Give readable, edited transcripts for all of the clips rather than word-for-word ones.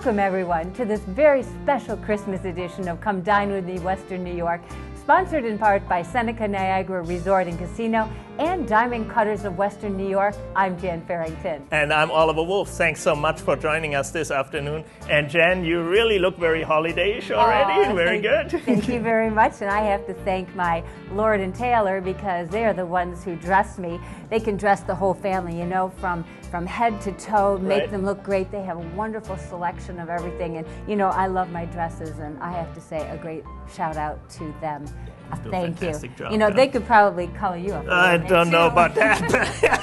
Welcome everyone to this very special Christmas edition of Come Dine with Me Western New York, sponsored in part by Seneca Niagara Resort and Casino and Diamond Cutters of Western New York. I'm Jan Farrington. And I'm Oliver Wolf. Thanks so much for joining us this afternoon. And Jan, you really look very holiday-ish already. Very good. Thank you very much. And I have to thank my Lord and Taylor because they are the ones who dress me. They can dress the whole family, you know, from head to toe, make them look great. They have a wonderful selection of everything. And, you know, I love my dresses, and I have to say a great shout out to them. Thank you. Job, you know, they could probably color you up. I don't know about that.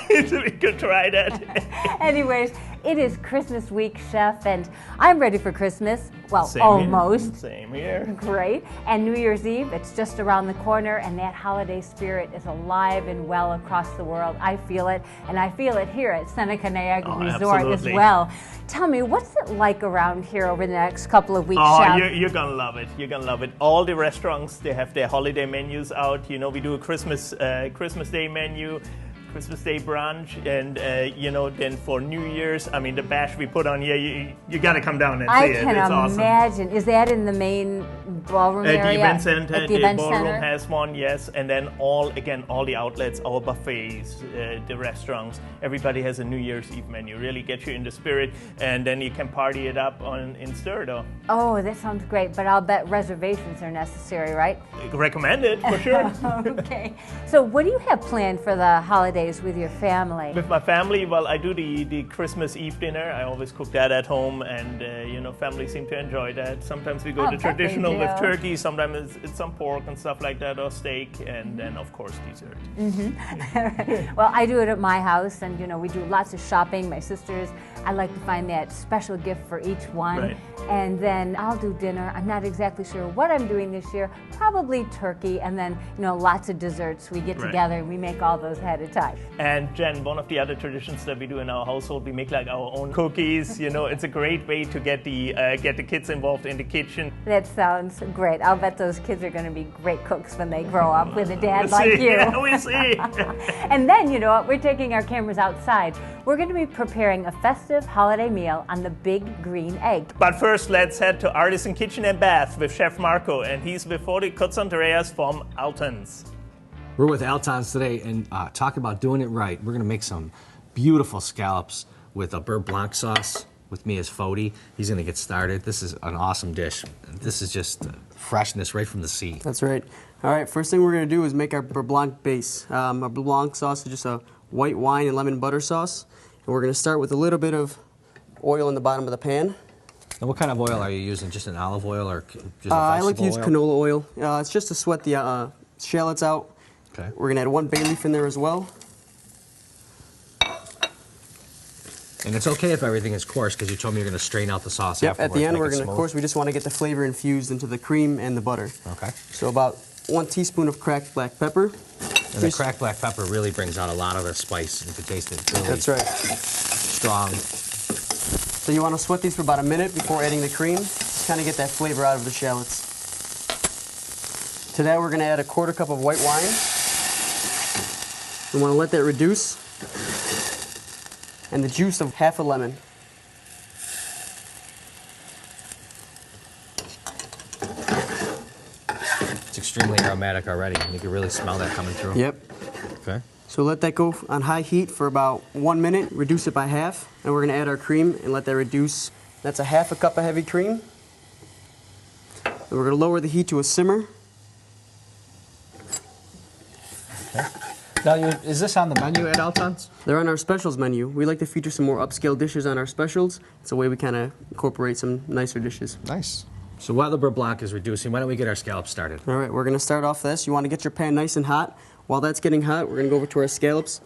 We could try that. Anyways, it is Christmas week, Chef, and I'm ready for Christmas. Well, Same almost. Here. Same here. Great. And New Year's Eve, it's just around the corner, and that holiday spirit is alive and well across the world. I feel it, and I feel it here at Seneca Niagara Resort absolutely. as well. Tell me, what's it like around here over the next couple of weeks, Oh, Chef? you're going to love it. You're going to love it. All the restaurants, they have their holiday menus out. You know, we do a Christmas Day menu, Christmas Day brunch, and you know, then for New Year's, I mean, the bash we put on here, you got to come down and see it. I can It's imagine. awesome. Is that in the main ballroom area? The event center, At the event ballroom center? has one, yes, and then all the outlets, our buffets, the restaurants, everybody has a New Year's Eve menu. Really get you in the spirit, and then you can party it up in Sturdo. Oh, that sounds great, but I'll bet reservations are necessary, right? Recommend it, for sure. Okay. So what do you have planned for the holidays with your family? With my family, well, I do the Christmas Eve dinner. I always cook that at home, and you know, families seem to enjoy that. Sometimes we go the traditional with turkey, sometimes it's some pork and stuff like that, or steak, and then of course dessert. Well, I do it at my house, and you know, we do lots of shopping. My sisters, I like to find that special gift for each one. Right. And then I'll do dinner. I'm not exactly sure what I'm doing this year. Probably turkey, and then, you know, lots of desserts. We get together and we make all those ahead of time. And Jen, one of the other traditions that we do in our household, we make like our own cookies. You know, it's a great way to get the kids involved in the kitchen. That sounds great. I'll bet those kids are going to be great cooks when they grow up with a dad We'll like see. you. Yeah, we see. And then, you know what, we're taking our cameras outside. We're going to be preparing a festive holiday meal on the Big Green Egg. But first, let's head to Artisan Kitchen and Bath with Chef Marco, and he's with Forty Cuts Andreas from Alton's. We're with Alton's today and talk about doing it right. We're going to make some beautiful scallops with a beurre blanc sauce. With me is Fody. He's going to get started. This is an awesome dish. This is just freshness right from the sea. That's right. All right, first thing we're going to do is make our beurre blanc base. Our beurre blanc sauce is just a white wine and lemon butter sauce. And we're going to start with a little bit of oil in the bottom of the pan. And what kind of oil are you using? Just an olive oil or just a vegetable I like to use oil? canola oil. It's just to sweat the shallots out. Okay. We're going to add 1 bay leaf in there as well. And it's okay if everything is coarse because you told me you're going to strain out the sauce Yep, afterwards. at the end make we're it going to, of smooth. course, we just want to get the flavor infused into the cream and the butter. Okay. So about 1 teaspoon of cracked black pepper. And the cracked black pepper really brings out a lot of the spice. You can taste it. Really That's right. strong. So you want to sweat these for about a minute before adding the cream. Just kind of get that flavor out of the shallots. To that we're going to add a 1/4 cup of white wine. We want to let that reduce. And the juice of half a lemon. It's extremely aromatic already. You can really smell that coming through. Yep. Okay. So let that go on high heat for about 1 minute, reduce it by half, and we're going to add our cream and let that reduce. That's a 1/2 cup of heavy cream. And we're going to lower the heat to a simmer. Okay. Now, is this on the menu at Alton's? They're on our specials menu. We like to feature some more upscale dishes on our specials. It's a way we kind of incorporate some nicer dishes. Nice. So while the beurre blanc is reducing, why don't we get our scallops started? All right, we're going to start off this. You want to get your pan nice and hot. While that's getting hot, we're going to go over to our scallops.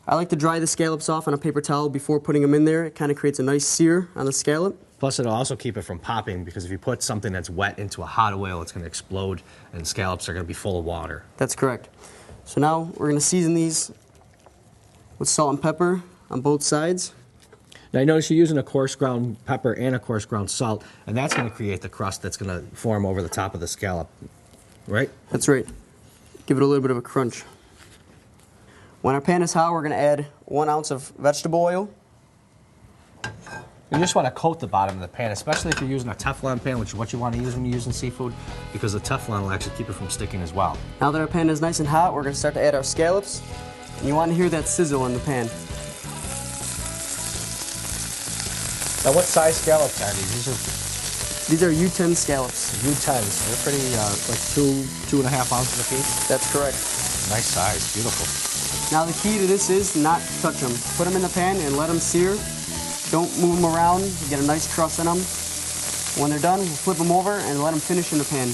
I like to dry the scallops off on a paper towel before putting them in there. It kind of creates a nice sear on the scallop. Plus, it'll also keep it from popping because if you put something that's wet into a hot oil, it's going to explode and scallops are going to be full of water. That's correct. So now we're going to season these with salt and pepper on both sides. Now, I notice you're using a coarse ground pepper and a coarse ground salt, and that's going to create the crust that's going to form over the top of the scallop, right? That's right. Give it a little bit of a crunch. When our pan is hot, we're going to add 1 ounce of vegetable oil. You just want to coat the bottom of the pan, especially if you're using a Teflon pan, which is what you want to use when you're using seafood, because the Teflon will actually keep it from sticking as well. Now that our pan is nice and hot, we're going to start to add our scallops. And you want to hear that sizzle in the pan. Now, what size scallops are these? These are U10 scallops. U10s. They're pretty, like 2.5 ounces a piece. That's correct. Nice size, beautiful. Now the key to this is not to touch them. Put them in the pan and let them sear. Don't move them around. You get a nice crust in them. When they're done, we'll flip them over and let them finish in the pan.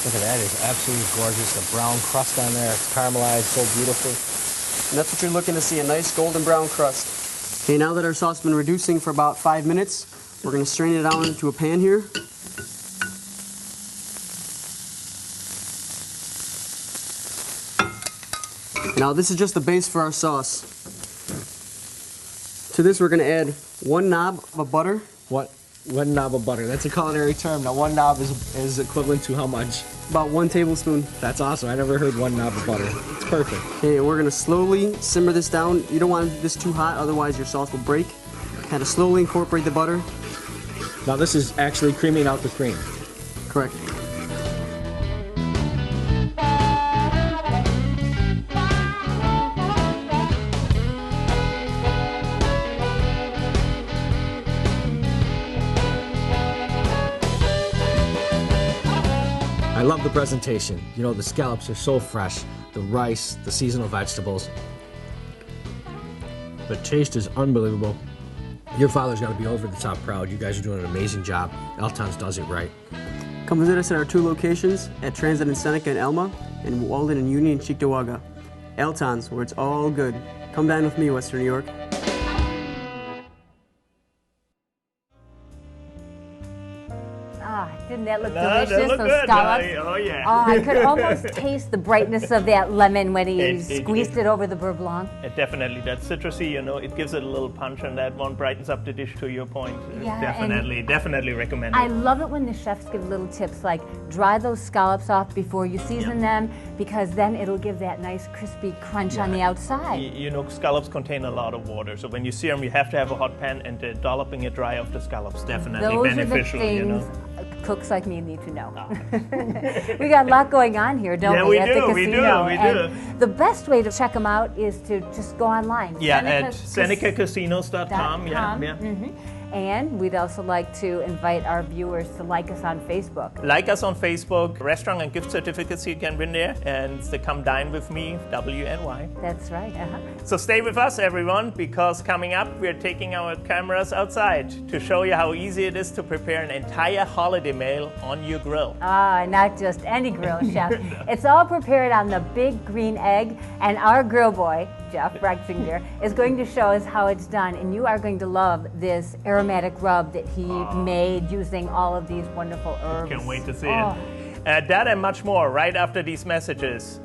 Look at that, it's absolutely gorgeous. The brown crust on there, it's caramelized so beautifully. And that's what you're looking to see, a nice golden brown crust. Okay, now that our sauce has been reducing for about 5 minutes, we're going to strain it out into a pan here. Now this is just the base for our sauce. To this we're going to add 1 knob of butter. What? 1 knob of butter. That's a culinary term. Now 1 knob is equivalent to how much? About 1 tablespoon. That's awesome. I never heard 1 knob of butter. It's perfect. Okay, and we're going to slowly simmer this down. You don't want this too hot, otherwise your sauce will break. Kind of slowly incorporate the butter. Now this is actually creaming out the cream. Correct. I love the presentation. You know, the scallops are so fresh. The rice, the seasonal vegetables. The taste is unbelievable. Your father's got to be over the top proud. You guys are doing an amazing job. Elton's does it right. Come visit us at our 2 locations, at Transit in Seneca and Elma, and Walden and Union and Cheektowaga. Elton's, where it's all good. Come dine with me, Western New York. Didn't that look That delicious? look Those good. scallops. Oh, yeah. Oh, I could almost taste the brightness of that lemon when he It- squeezed it over the beurre blanc. It definitely, that citrusy, you know, it gives it a little punch, and that one brightens up the dish, to your point. Yeah, Definitely recommend it. I love it when the chefs give little tips like dry those scallops off before you season them, because then it'll give that nice crispy crunch on the outside. You know, scallops contain a lot of water, so when you sear them, you have to have a hot pan, and dolloping it dry off the scallops definitely Those beneficial. are the things You know. cooks like me need to know. We got a lot going on here, don't Yeah, we? we at do, the we do, casino. we And do. the best way to check them out is to just go online. Yeah, at SenecaCasinos.com. Yeah. Mhm. And we'd also like to invite our viewers to like us on Facebook. Like us on Facebook, restaurant and gift certificates you can win there, and the Come Dine With Me, WNY. That's right. So stay with us, everyone, because coming up, we're taking our cameras outside to show you how easy it is to prepare an entire holiday meal on your grill. Ah, not just any grill, Chef. It's all prepared on the big green egg, and our grill boy, Jeff Brexinger, is going to show us how it's done, and you are going to love this aromatic rub that he made using all of these wonderful herbs. Can't wait to see Oh. it. That and much more right after these messages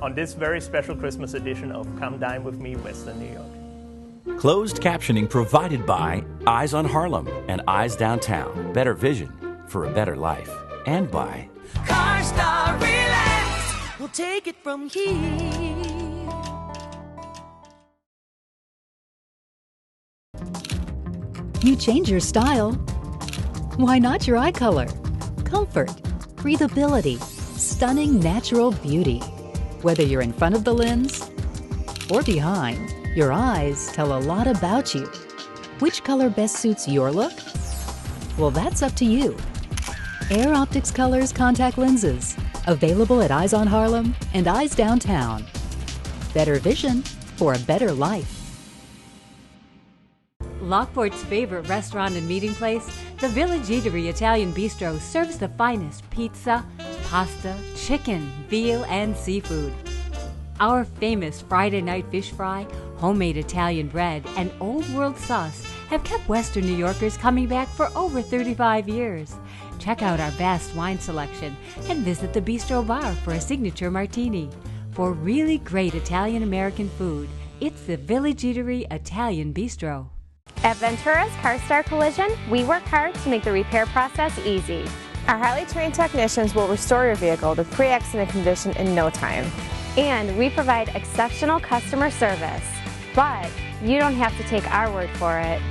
on this very special Christmas edition of Come Dine With Me, Western New York. Closed captioning provided by Eyes on Harlem and Eyes Downtown. Better vision for a better life. And by CarStar Relax, we'll take it from here. You change your style. Why not your eye color? Comfort, breathability, stunning natural beauty. Whether you're in front of the lens or behind, your eyes tell a lot about you. Which color best suits your look? Well, that's up to you. Air Optics Colors contact lenses. Available at Eyes on Harlem and Eyes Downtown. Better vision for a better life. Lockport's favorite restaurant and meeting place, the Village Eatery Italian Bistro, serves the finest pizza, pasta, chicken, veal, and seafood. Our famous Friday night fish fry, homemade Italian bread, and old world sauce have kept Western New Yorkers coming back for over 35 years. Check out our vast wine selection and visit the Bistro Bar for a signature martini. For really great Italian-American food, it's the Village Eatery Italian Bistro. At Ventura's CarStar Collision, we work hard to make the repair process easy. Our highly trained technicians will restore your vehicle to pre-accident condition in no time. And we provide exceptional customer service. But You don't have to take our word for it.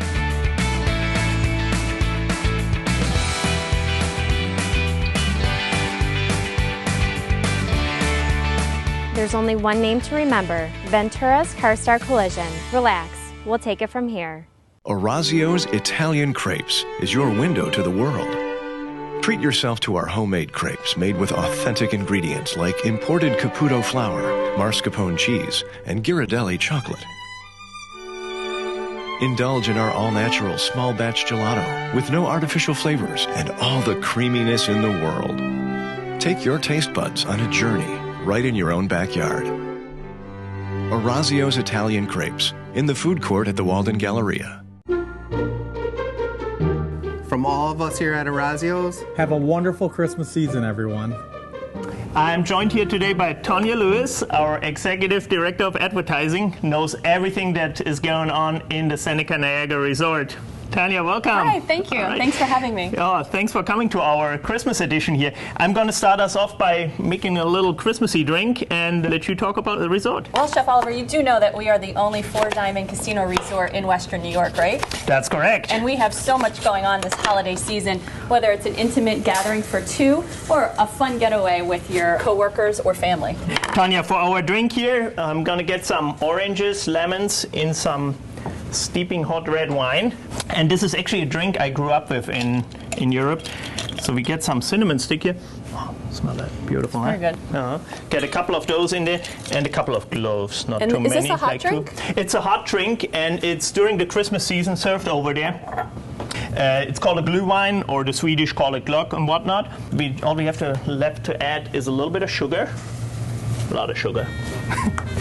There's only one name to remember, Ventura's CarStar Collision. Relax, we'll take it from here. Orazio's Italian Crepes is your window to the world. Treat yourself to our homemade crepes made with authentic ingredients like imported Caputo flour, mascarpone cheese, and Ghirardelli chocolate. Indulge in our all-natural small batch gelato with no artificial flavors and all the creaminess in the world. Take your taste buds on a journey right in your own backyard. Orazio's Italian Crepes in the food court at the Walden Galleria. From all of us here at Orazio's, have a wonderful Christmas season, everyone. I'm joined here today by Tanya Lewis, our Executive Director of Advertising, knows everything that is going on in the Seneca Niagara Resort. Tanya, welcome. Hi, thank you. Right. Thanks for having me. Oh, thanks for coming to our Christmas edition here. I'm going to start us off by making a little Christmassy drink and let you talk about the resort. Well, Chef Oliver, you do know that we are the only 4-diamond casino resort in Western New York, right? That's correct. And we have so much going on this holiday season, whether it's an intimate gathering for two or a fun getaway with your coworkers or family. Tanya, for our drink here, I'm going to get some oranges, lemons in some steeping hot red wine. And this is actually a drink I grew up with in Europe. So we get some cinnamon stick here. Oh, smell that beautiful, Very good. Get a couple of those in there and a couple of cloves, not and too is many. Is this a hot drink? It's a hot drink and it's during the Christmas season served over there. It's called a glühwein, or the Swedish call it glögg and whatnot. All we have left to add is a little bit of sugar. A lot of sugar.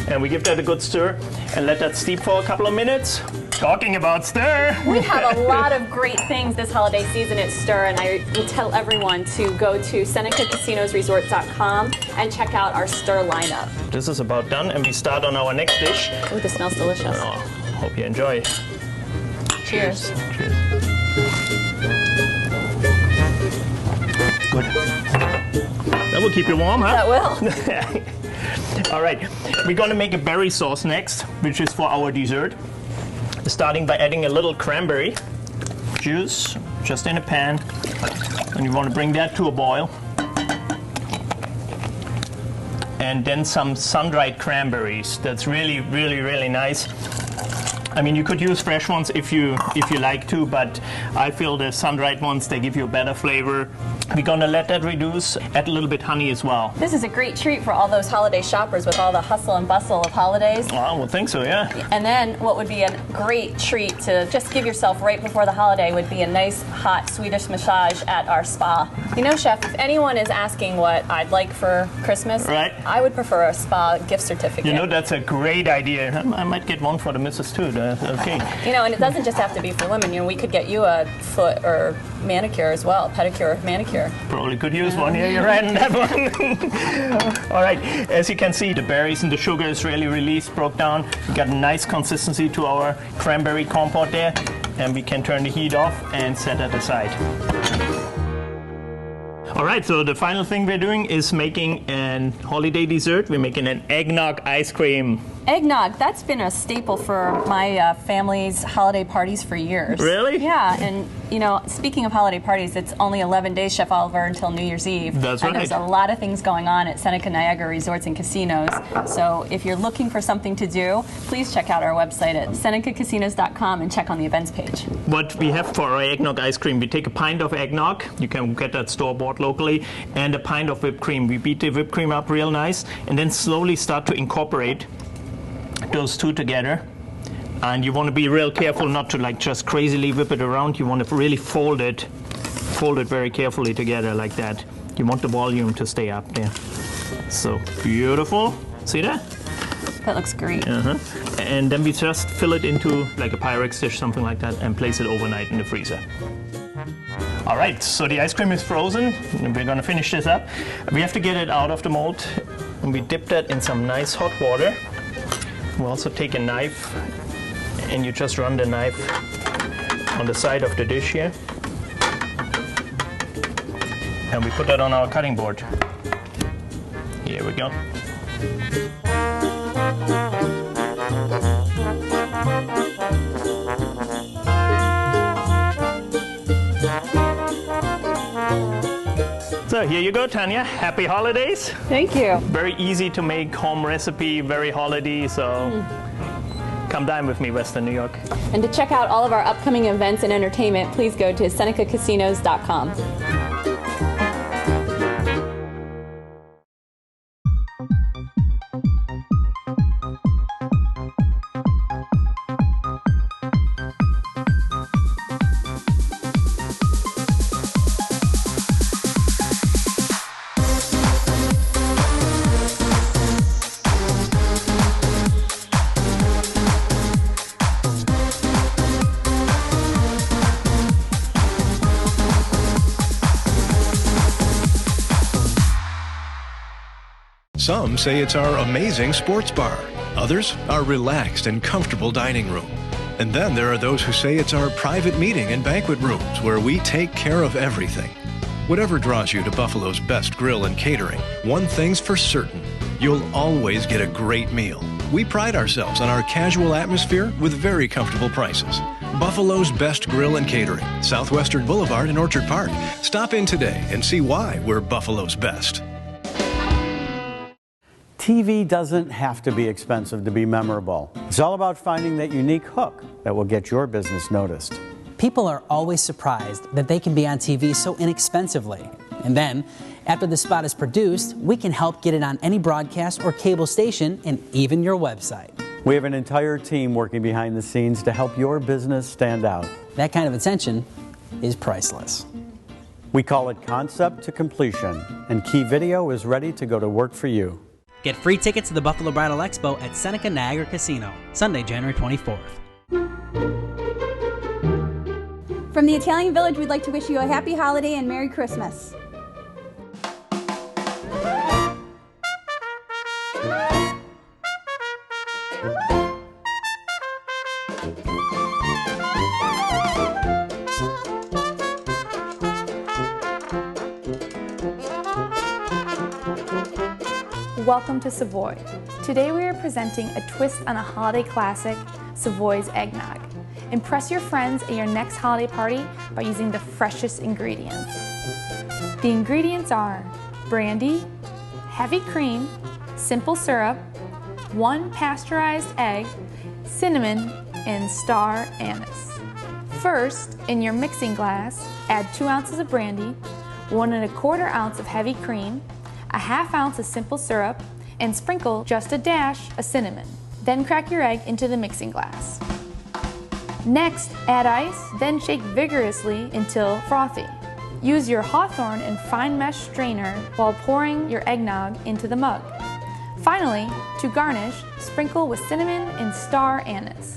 And we give that a good stir and let that steep for a couple of minutes. Talking about stir. We have a lot of great things this holiday season at Stir, and I will tell everyone to go to SenecaCasinosResort.com and check out our Stir lineup. This is about done, and we start on our next dish. Oh, this smells delicious. Oh, hope you enjoy. Cheers. Cheers. Good. That will keep you warm, huh? That will. All right, we're going to make a berry sauce next, which is for our dessert. Starting by adding a little cranberry juice just in a pan, and you want to bring that to a boil. And then some sun-dried cranberries. That's really, really, really nice. I mean, you could use fresh ones if you like to, but I feel the sun-dried ones, they give you a better flavor. We're gonna let that reduce, add a little bit honey as well. This is a great treat for all those holiday shoppers with all the hustle and bustle of holidays. Oh, I would think so, yeah. And then what would be a great treat to just give yourself right before the holiday would be a nice hot Swedish massage at our spa. You know, Chef, if anyone is asking what I'd like for Christmas, right, I would prefer a spa gift certificate. You know, that's a great idea. I might get one for the missus too. Okay. You know, and it doesn't just have to be for women. You know, we could get you a foot or manicure as well, pedicure, manicure. Probably could use one. Yeah, you're right on that one. All right, as you can see, the berries and the sugar is really released, broke down. We got a nice consistency to our cranberry compote there, and we can turn the heat off and set that aside. All right, so the final thing we're doing is making an holiday dessert. We're making an eggnog ice cream. Eggnog, that's been a staple for my family's holiday parties for years. Really? Yeah, and you know, speaking of holiday parties, it's only 11 days, Chef Oliver, until New Year's Eve. That's and right. There's a lot of things going on at Seneca Niagara Resorts and Casinos. So if you're looking for something to do, please check out our website at SenecaCasinos.com and check on the events page. What we have for our eggnog ice cream, we take a pint of eggnog, you can get that store-bought locally, and a pint of whipped cream. We beat the whipped cream up real nice, and then slowly start to incorporate those two together. And you want to be real careful not to like just crazily whip it around. You want to really fold it very carefully together like that. You want the volume to stay up there. So beautiful. See that? That looks great. And then we just fill it into like a Pyrex dish, something like that, and place it overnight in the freezer. All right, so the ice cream is frozen. We're gonna finish this up. We have to get it out of the mold, and we dip that in some nice hot water. We'll also take a knife, and you just run the knife on the side of the dish here. And we put that on our cutting board. Here we go. So here you go, Tanya. Happy holidays. Thank you. Very easy to make home recipe, very holiday, so come dine with me, Western New York. And to check out all of our upcoming events and entertainment, please go to SenecaCasinos.com. Some say it's our amazing sports bar. Others, our relaxed and comfortable dining room. And then there are those who say it's our private meeting and banquet rooms where we take care of everything. Whatever draws you to Buffalo's best grill and catering, one thing's for certain. You'll always get a great meal. We pride ourselves on our casual atmosphere with very comfortable prices. Buffalo's best grill and catering, Southwestern Boulevard in Orchard Park. Stop in today and see why we're Buffalo's best. TV doesn't have to be expensive to be memorable. It's all about finding that unique hook that will get your business noticed. People are always surprised that they can be on TV so inexpensively. And then, after the spot is produced, we can help get it on any broadcast or cable station and even your website. We have an entire team working behind the scenes to help your business stand out. That kind of attention is priceless. We call it concept to completion, and Key Video is ready to go to work for you. Get free tickets to the Buffalo Bridal Expo at Seneca Niagara Casino, Sunday, January 24th. From the Italian Village, we'd like to wish you a happy holiday and Merry Christmas. Welcome to Savoy. Today we are presenting a twist on a holiday classic, Savoy's eggnog. Impress your friends at your next holiday party by using the freshest ingredients. The ingredients are brandy, heavy cream, simple syrup, 1 pasteurized egg, cinnamon, and star anise. First, in your mixing glass, add 2 ounces of brandy, 1 1/4 ounce of heavy cream, a 1/2 ounce of simple syrup, and sprinkle just a dash of cinnamon. Then crack your egg into the mixing glass. Next, add ice, then shake vigorously until frothy. Use your Hawthorne and fine mesh strainer while pouring your eggnog into the mug. Finally, to garnish, sprinkle with cinnamon and star anise.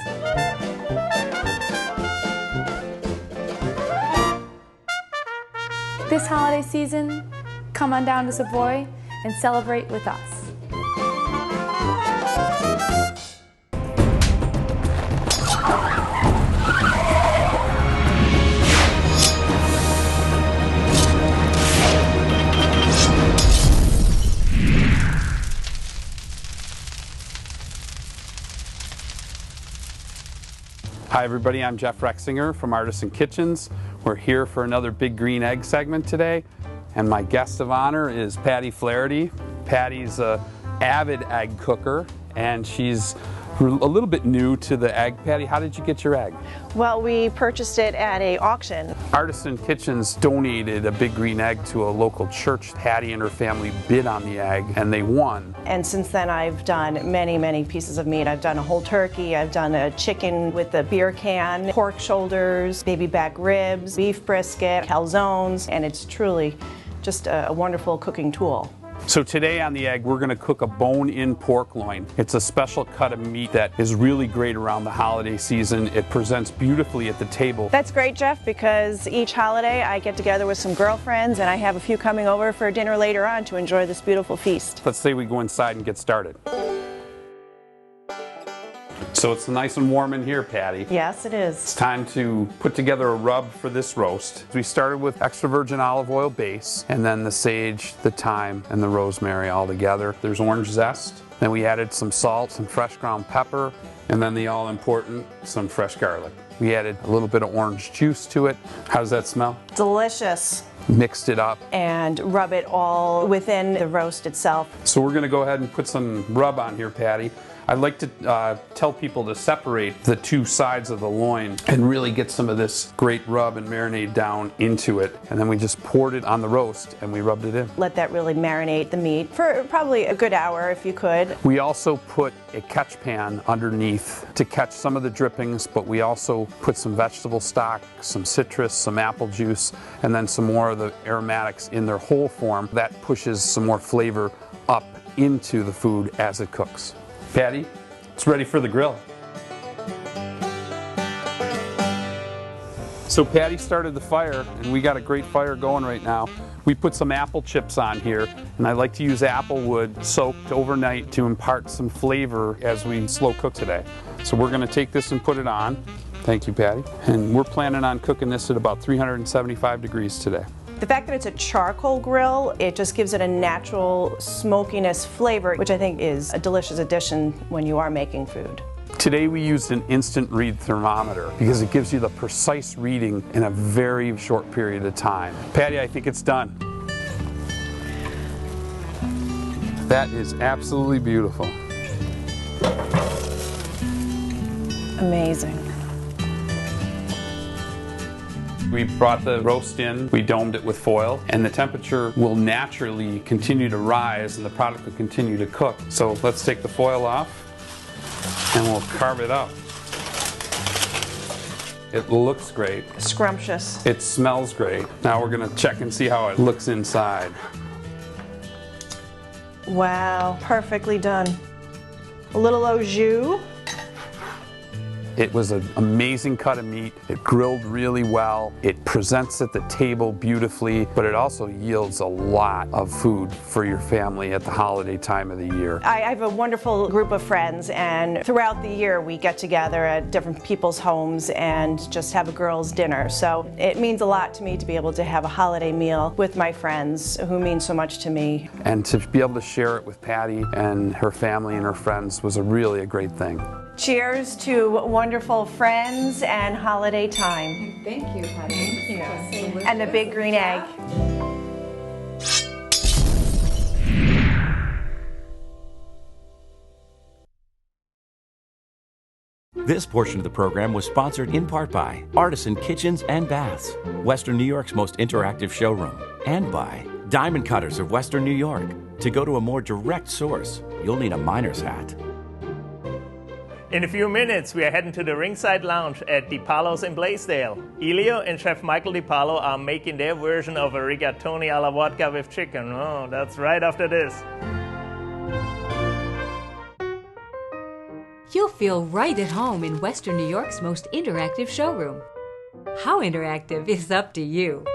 This holiday season, come on down to Savoy and celebrate with us. Hi everybody, I'm Jeff Rexinger from Artisan Kitchens. We're here for another Big Green Egg segment today, and my guest of honor is Patty Flaherty. Patty's an avid egg cooker, and she's a little bit new to the egg. Patty, how did you get your egg? Well, we purchased it at an auction. Artisan Kitchens donated a Big Green Egg to a local church. Patty and her family bid on the egg, and they won. And since then, I've done many, many pieces of meat. I've done a whole turkey, I've done a chicken with a beer can, pork shoulders, baby back ribs, beef brisket, calzones, and it's truly just a wonderful cooking tool. So today on the egg, we're going to cook a bone-in pork loin. It's a special cut of meat that is really great around the holiday season. It presents beautifully at the table. That's great, Jeff, because each holiday I get together with some girlfriends, and I have a few coming over for dinner later on to enjoy this beautiful feast. Let's say we go inside and get started. So it's nice and warm in here, Patty. Yes, it is. It's time to put together a rub for this roast. We started with extra virgin olive oil base, and then the sage, the thyme, and the rosemary all together. There's orange zest, Then we added some salt, some fresh ground pepper, and then the all-important, some fresh garlic. We added a little bit of orange juice to it. How does that smell? Delicious. Mixed it up. And rub it all within the roast itself. So we're gonna go ahead and put some rub on here, Patty. I'd like to tell people to separate the two sides of the loin and really get some of this great rub and marinade down into it. And then we just poured it on the roast and we rubbed it in. Let that really marinate the meat for probably a good hour if you could. We also put a catch pan underneath to catch some of the drippings, but we also put some vegetable stock, some citrus, some apple juice, and then some more of the aromatics in their whole form. That pushes some more flavor up into the food as it cooks. Patty, it's ready for the grill. So Patty started the fire, and we got a great fire going right now. We put some apple chips on here, and I like to use apple wood soaked overnight to impart some flavor as we slow cook today. So we're gonna take this and put it on. Thank you, Patty. And we're planning on cooking this at about 375 degrees today. The fact that it's a charcoal grill, it just gives it a natural smokiness flavor, which I think is a delicious addition when you are making food. Today we used an instant read thermometer because it gives you the precise reading in a very short period of time. Patty, I think it's done. That is absolutely beautiful. Amazing. We brought the roast in, we domed it with foil, and the temperature will naturally continue to rise and the product will continue to cook. So let's take the foil off and we'll carve it up. It looks great. Scrumptious. It smells great. Now we're gonna check and see how it looks inside. Wow, perfectly done. A little au jus. It was an amazing cut of meat. It grilled really well. It presents at the table beautifully, but it also yields a lot of food for your family at the holiday time of the year. I have a wonderful group of friends, and throughout the year we get together at different people's homes and just have a girls' dinner. So it means a lot to me to be able to have a holiday meal with my friends who mean so much to me. And to be able to share it with Patty and her family and her friends was really a great thing. Cheers to wonderful friends and holiday time. Thank you, honey. Thank you. And the big green egg. This portion of the program was sponsored in part by Artisan Kitchens and Baths, Western New York's most interactive showroom, and by Diamond Cutters of Western New York. To go to a more direct source, you'll need a miner's hat. In a few minutes, we are heading to the Ringside Lounge at DiPaolo's in Blaisdell. Elio and Chef Michael DiPaolo are making their version of a rigatoni alla vodka with chicken. Oh, that's right after this. You'll feel right at home in Western New York's most interactive showroom. How interactive is up to you.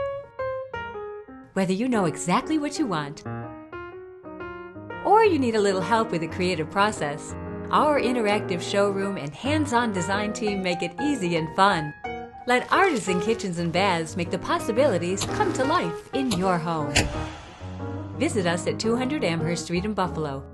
Whether you know exactly what you want, or you need a little help with the creative process, our interactive showroom and hands-on design team make it easy and fun. Let Artisan Kitchens and Baths make the possibilities come to life in your home. Visit us at 200 Amherst Street in Buffalo.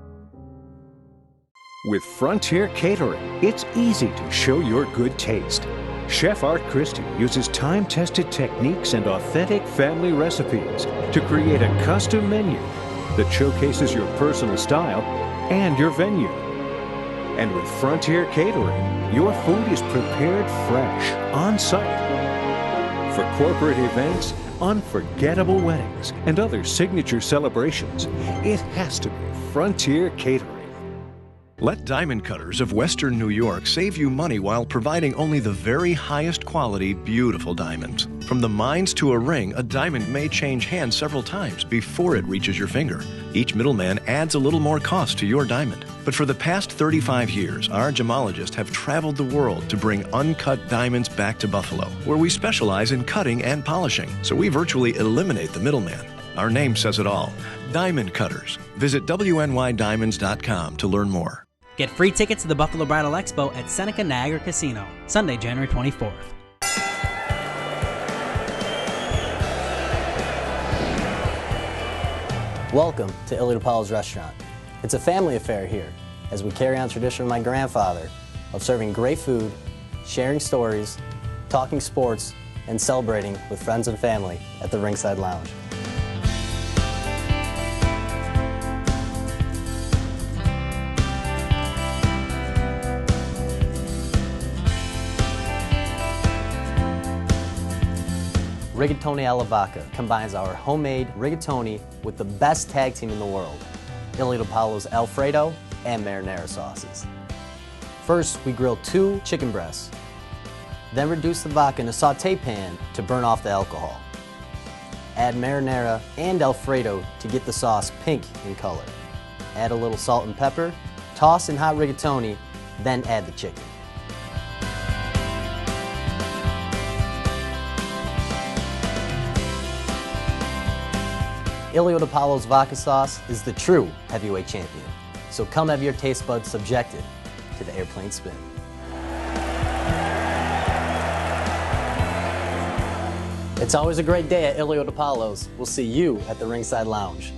With Frontier Catering, it's easy to show your good taste. Chef Art Christie uses time-tested techniques and authentic family recipes to create a custom menu that showcases your personal style and your venue. And with Frontier Catering, your food is prepared fresh, on-site. For corporate events, unforgettable weddings, and other signature celebrations, it has to be Frontier Catering. Let Diamond Cutters of Western New York save you money while providing only the very highest quality, beautiful diamonds. From the mines to a ring, a diamond may change hands several times before it reaches your finger. Each middleman adds a little more cost to your diamond. But for the past 35 years, our gemologists have traveled the world to bring uncut diamonds back to Buffalo, where we specialize in cutting and polishing, so we virtually eliminate the middleman. Our name says it all. Diamond Cutters. Visit WNYDiamonds.com to learn more. Get free tickets to the Buffalo Bridal Expo at Seneca Niagara Casino, Sunday, January 24th. Welcome to Illy DiPaolo's restaurant. It's a family affair here, as we carry on tradition of my grandfather of serving great food, sharing stories, talking sports, and celebrating with friends and family at the Ringside Lounge. Rigatoni alla Vodka combines our homemade rigatoni with the best tag team in the world, Ilio DiPaolo's Alfredo and marinara sauces. First, we grill 2 chicken breasts, then reduce the vodka in a saute pan to burn off the alcohol. Add marinara and Alfredo to get the sauce pink in color. Add a little salt and pepper, toss in hot rigatoni, then add the chicken. Ilio DiPaolo's vodka sauce is the true heavyweight champion. So come have your taste buds subjected to the airplane spin. It's always a great day at Ilio DiPaolo's. We'll see you at the Ringside Lounge.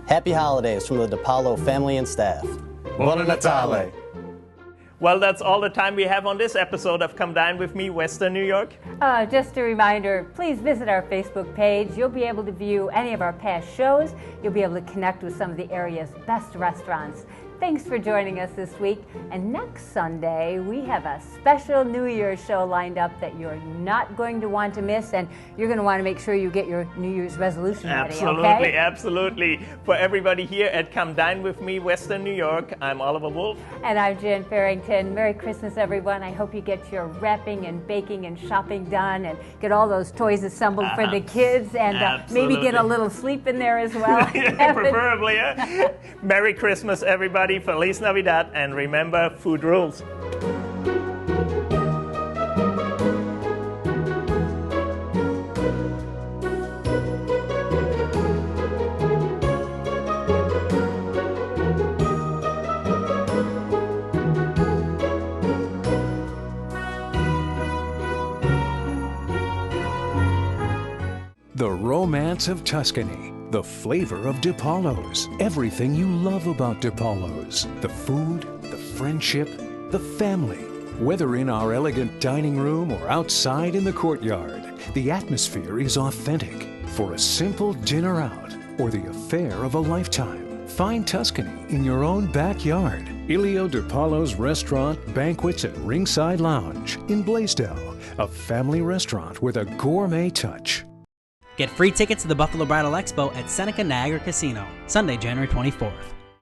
Happy holidays from the DiPaolo family and staff. Buon Natale! Well, that's all the time we have on this episode of Come Dine With Me, Western New York. Just a reminder, please visit our Facebook page. You'll be able to view any of our past shows. You'll be able to connect with some of the area's best restaurants. Thanks for joining us this week. And next Sunday, we have a special New Year's show lined up that you're not going to want to miss, and you're going to want to make sure you get your New Year's resolution ready, okay? Absolutely. For everybody here at Come Dine With Me, Western New York, I'm Oliver Wolf. And I'm Jan Farrington. Merry Christmas, everyone. I hope you get your wrapping and baking and shopping done and get all those toys assembled for the kids, and maybe get a little sleep in there as well. Preferably, yeah. Merry Christmas, everybody. Feliz Navidad, and remember, food rules. The romance of Tuscany. The flavor of DiPaolo's. Everything you love about DiPaolo's. The food, the friendship, the family. Whether in our elegant dining room or outside in the courtyard, the atmosphere is authentic. For a simple dinner out or the affair of a lifetime, find Tuscany in your own backyard. Ilio DiPaolo's Restaurant, Banquets and Ringside Lounge in Blaisdell. A family restaurant with a gourmet touch. Get free tickets to the Buffalo Bridal Expo at Seneca Niagara Casino, Sunday, January 24th.